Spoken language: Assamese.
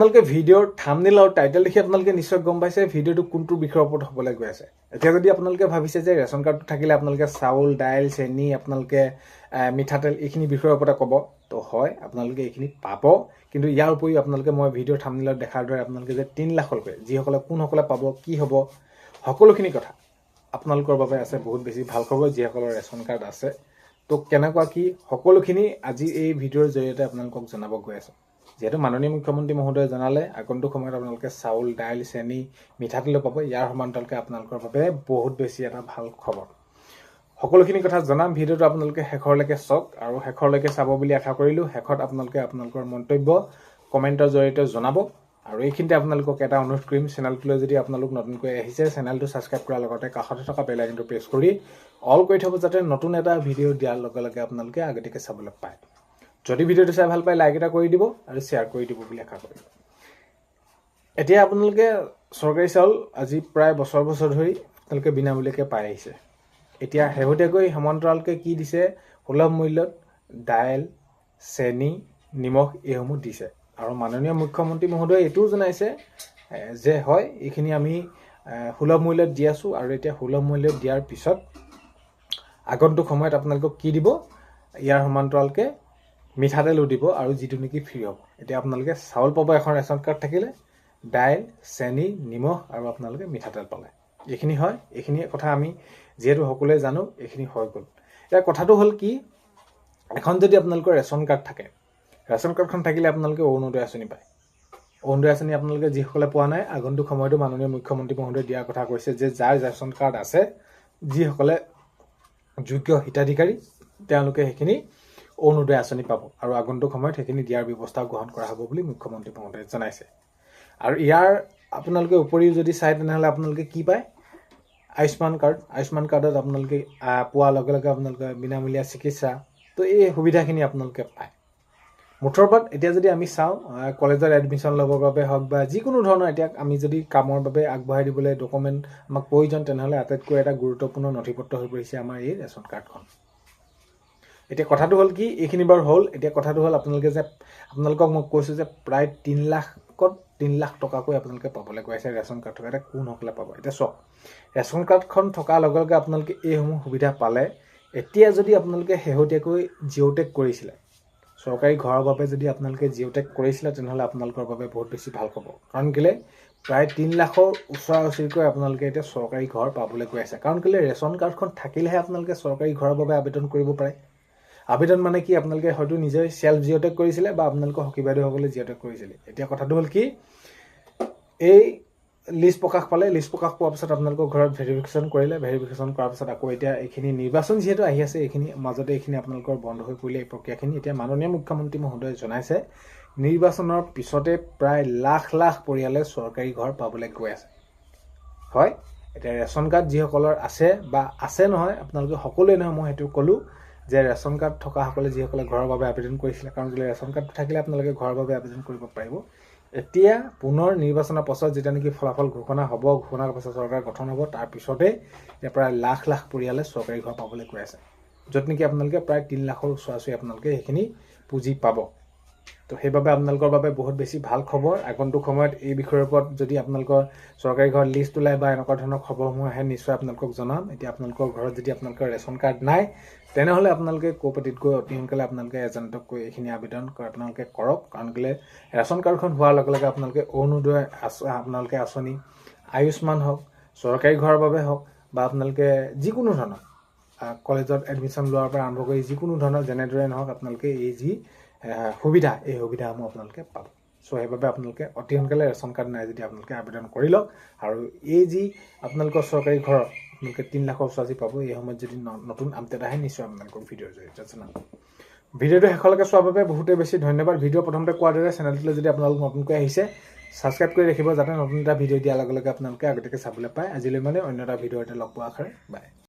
আপোনালোকে ভিডিঅ'ৰ থাম্বনেইল আৰু টাইটেল দেখি আপোনালোকে নিশ্চয় গম পাইছে ভিডিঅ'টো কোনটো বিষয়ৰ ওপৰত হ'বলৈ গৈ আছে। এতিয়া যদি আপোনালোকে ভাবিছে যে ৰেচন কাৰ্ডটো থাকিলে আপোনালোকে চাউল, দাইল, চেনি, আপোনালোকে মিঠাতেল এইখিনি বিষয়ৰ ওপৰতে ক'ব, তো হয় আপোনালোকে এইখিনি পাব। কিন্তু ইয়াৰ উপৰিও আপোনালোকে মই ভিডিঅ'ৰ থাম্বনেইলত দেখাৰ দৰে আপোনালোকে যে 3 লাখলৈকে যিসকলে কোনসকলে পাব, কি হ'ব, সকলোখিনি কথা আপোনালোকৰ বাবে আছে বহুত বেছি ভাল খবৰ যিসকলৰ ৰেচন কাৰ্ড আছে। তো কেনেকুৱা কি সকলোখিনি আজি এই ভিডিঅ'ৰ জৰিয়তে আপোনালোকক জনাব গৈ আছোঁ। যেহেতু মাননীয় মুখ্যমন্ত্ৰী মহোদয়ে জনালে আগন্তুক সময়ত আপোনালোকে চাউল, দাইল, চেনি, মিঠাতেলো পাব, ইয়াৰ সমান্তৰালকৈ আপোনালোকৰ বাবে বহুত বেছি এটা ভাল খবৰ। সকলোখিনি কথা জনাম, ভিডিঅ'টো আপোনালোকে শেষৰলৈকে চাওক আৰু শেষৰলৈকে চাব বুলি আশা কৰিলোঁ। শেষত আপোনালোকে আপোনালোকৰ মন্তব্য কমেণ্টৰ জৰিয়তে জনাব। আৰু এইখিনিতে আপোনালোকক এটা অনুৰোধ কৰিম, চেনেলটোলৈ যদি আপোনালোক নতুনকৈ আহিছে চেনেলটো ছাবস্ক্ৰাইব কৰাৰ লগতে কাষতে থকা বেল আইকনটো প্ৰেছ কৰি অল কৰি থ'ব, যাতে নতুন এটা ভিডিঅ' দিয়াৰ লগে লগে আপোনালোকে আগতীয়াকৈ চাবলৈ পায়। যদি ভিডিঅ'টো চাই ভাল পায় লাইক এটা কৰি দিব আৰু শ্বেয়াৰ কৰি দিব বুলি আশা কৰিলোঁ। এতিয়া আপোনালোকে চৰকাৰী চাউল আজি প্ৰায় বছৰ ধৰি আপোনালোকে বিনামূলীয়াকৈ পাই আহিছে। এতিয়া শেহতীয়াকৈ সমান্তৰালকৈ কি দিছে, সুলভ মূল্যত দাইল, চেনি, নিমখ এইসমূহ দিছে। আৰু মাননীয় মুখ্যমন্ত্ৰী মহোদয়ে এইটোও জনাইছে যে হয় এইখিনি আমি সুলভ মূল্যত দি আছোঁ আৰু এতিয়া সুলভ মূল্যত দিয়াৰ পিছত আগন্তুক সময়ত আপোনালোকক কি দিব, ইয়াৰ সমান্তৰালকৈ মিঠাতেলো দিব আৰু যিটো নেকি ফ্ৰী হ'ব। এতিয়া আপোনালোকে চাউল পাব এখন ৰেচন কাৰ্ড থাকিলে, দাইল, চেনি, নিমখ আৰু আপোনালোকে মিঠাতেল পালে। এইখিনি হয়, এইখিনি কথা আমি যিহেতু সকলোৱে জানো এইখিনি হৈ গ'ল। এতিয়া কথাটো হ'ল কি, এখন যদি আপোনালোকৰ ৰেচন কাৰ্ড থাকে, ৰেচন কাৰ্ডখন থাকিলে আপোনালোকে অৰুণোদয় আঁচনি পায়। অৰুণোদয় আঁচনি আপোনালোকে যিসকলে পোৱা নাই আগন্তুক সময়তো মাননীয় মুখ্যমন্ত্ৰী মহোদয়ে দিয়াৰ কথা কৈছে যে যাৰ ৰেচন কাৰ্ড আছে, যিসকলে যোগ্য হিতাধিকাৰী তেওঁলোকে সেইখিনি অৰুণোদয় আঁচনি পাব আৰু আগন্তুক সময়ত সেইখিনি দিয়াৰ ব্যৱস্থা গ্ৰহণ কৰা হ'ব বুলি মুখ্যমন্ত্ৰী মহোদয়ে জনাইছে। আৰু ইয়াৰ আপোনালোকে উপৰিও যদি চাই তেনেহ'লে আপোনালোকে কি পায়, আয়ুষ্মান কাৰ্ডত আপোনালোকে পোৱাৰ লগে লগে আপোনালোকে বিনামূলীয়া চিকিৎসা, তো এই সুবিধাখিনি আপোনালোকে পায়। মুঠৰ ওপৰত এতিয়া যদি আমি চাওঁ কলেজত এডমিশ্যন ল'বৰ বাবে হওক বা যিকোনো ধৰণৰ এতিয়া আমি যদি কামৰ বাবে আগবঢ়াই দিবলৈ ডকুমেণ্ট আমাক প্ৰয়োজন, তেনেহ'লে আটাইতকৈ এটা গুৰুত্বপূৰ্ণ নথিপত্ৰ হৈ পৰিছে আমাৰ এই ৰেচন কাৰ্ডখন। এতিয়া কথাটো হ'ল কি, এইখিনি বাৰু হ'ল। এতিয়া কথাটো হ'ল আপোনালোকে যে আপোনালোকক মই কৈছোঁ যে প্ৰায় 3 লাখ টকাকৈ আপোনালোকে পাবলৈ গৈ আছে ৰেচন কাৰ্ড থকা। এতিয়া কোনসকলে পাব, এতিয়া চাওক ৰেচন কাৰ্ডখন থকাৰ লগে লগে আপোনালোকে এইসমূহ সুবিধা পালে। এতিয়া যদি আপোনালোকে শেহতীয়াকৈ জিঅ'টেক কৰিছিলে, চৰকাৰী ঘৰৰ বাবে যদি আপোনালোকে জিঅ'টেক কৰিছিলে, তেনেহ'লে আপোনালোকৰ বাবে বহুত বেছি ভাল হ'ব। কাৰণ কেলৈ প্ৰায় 3 লাখৰ ওচৰা ওচৰিকৈ আপোনালোকে এতিয়া চৰকাৰী ঘৰ পাবলৈ গৈ আছে। কাৰণ কেলৈ ৰেচন কাৰ্ডখন থাকিলেহে আপোনালোকে চৰকাৰী ঘৰৰ বাবে আবেদন কৰিব পাৰে। আবেদন মানে কি, আপোনালোকে হয়তো নিজে চেল্ফ জিঅ'টেক কৰিছিলে বা আপোনালোকৰ সখী বাইদেউসকলে জিঅ'টেক কৰিছিলে। এতিয়া কথাটো হ'ল কি, এই লিষ্ট প্ৰকাশ পালে, লিষ্ট প্ৰকাশ পোৱাৰ পিছত আপোনালোকৰ ঘৰত ভেৰিফিকেশ্যন কৰিলে, ভেৰিফিকেশ্যন কৰাৰ পিছত আকৌ এতিয়া এইখিনি নিৰ্বাচন যিহেতু আহি আছে, এইখিনি মাজতে এইখিনি আপোনালোকৰ বন্ধ হৈ পৰিলে এই প্ৰক্ৰিয়াখিনি। এতিয়া মাননীয় মুখ্যমন্ত্ৰী মহোদয়ে জনাইছে নিৰ্বাচনৰ পিছতে প্ৰায় লাখ পৰিয়ালে চৰকাৰী ঘৰ পাবলৈ গৈ আছে। হয়, এতিয়া ৰেচন কাৰ্ড যিসকলৰ আছে বা আছে নহয়, আপোনালোকে সকলোৱে নহয়, মই সেইটো ক'লোঁ যে ৰেচন কাৰ্ড থকাসকলে যিসকলে ঘৰৰ বাবে আবেদন কৰিছিলে, কাৰণ কেলৈ ৰেচন কাৰ্ডটো থাকিলে আপোনালোকে ঘৰৰ বাবে আবেদন কৰিব পাৰিব। এতিয়া পুনৰ নিৰ্বাচনৰ পাছত যেতিয়া নেকি ফলাফল ঘোষণা হ'ব, ঘোষণাৰ পাছত চৰকাৰ গঠন হ'ব, তাৰপিছতে এতিয়া প্ৰায় লাখ পৰিয়ালে চৰকাৰী ঘৰ পাবলৈ গৈ আছে, য'ত নেকি আপোনালোকে প্ৰায় 3 লাখৰ ওচৰা ওচৰি আপোনালোকে সেইখিনি পুঁজি পাব। তো সেইবাবে আপোনালোকৰ বাবে বহুত বেছি ভাল খবৰ। আগন্তুক সময়ত এই বিষয়ৰ ওপৰত যদি আপোনালোকৰ চৰকাৰী ঘৰত লিষ্ট ওলায় বা এনেকুৱা ধৰণৰ খবৰসমূহ আহে, নিশ্চয় আপোনালোকক জনাম। এতিয়া আপোনালোকৰ ঘৰত যদি আপোনালোকৰ ৰেচন কাৰ্ড নাই, তেনেহ'লে আপোনালোকে কোঅপাৰেটিভত গৈ অতি সোনকালে আপোনালোকে এজেণ্টক কৈ এইখিনি আবেদন আপোনালোকে কৰক। কাৰণ কেলৈ ৰেচন কাৰ্ডখন হোৱাৰ লগে লগে আপোনালোকে অৰুণোদয় আপোনালোকে আঁচনি, আয়ুষ্মান হওক, চৰকাৰী ঘৰৰ বাবে হওক বা আপোনালোকে যিকোনো ধৰণৰ কলেজত এডমিশ্যন লোৱাৰ পৰা আৰম্ভ কৰি যিকোনো ধৰণৰ যেনেদৰে নহওক আপোনালোকে এই যি সুবিধা, এই সুবিধাসমূহ আপোনালোকে পাব। চ' সেইবাবে আপোনালোকে অতি সোনকালে ৰেচন কাৰ্ড নাই যদি আপোনালোকে আবেদন কৰি লওক। আৰু এই যি আপোনালোকৰ চৰকাৰী ঘৰত আপোনালোকে 3 লাখৰ ওচৰা-ওচৰি পাব, এই সময়ত যদি নতুন আপডেট আহে নিশ্চয় আপোনালোকক ভিডিঅ'ৰ জৰিয়তে জনাম। ভিডিঅ'টো শেষলৈকে চোৱাৰ বাবে বহুতেই বেছি ধন্যবাদ। ভিডিঅ' প্ৰথমতে কোৱাৰ দৰে চেনেলটোলৈ যদি আপোনালোক নতুনকৈ আহিছে, ছাবস্ক্ৰাইব কৰি ৰাখিব, যাতে নতুন এটা ভিডিঅ' দিয়াৰ লগে লগে আপোনালোকে আগতীয়াকৈ চাবলৈ পায়। আজিলৈ মানে অন্য এটা ভিডিঅ' এটা লগ পোৱাৰ আশাৰে বাই।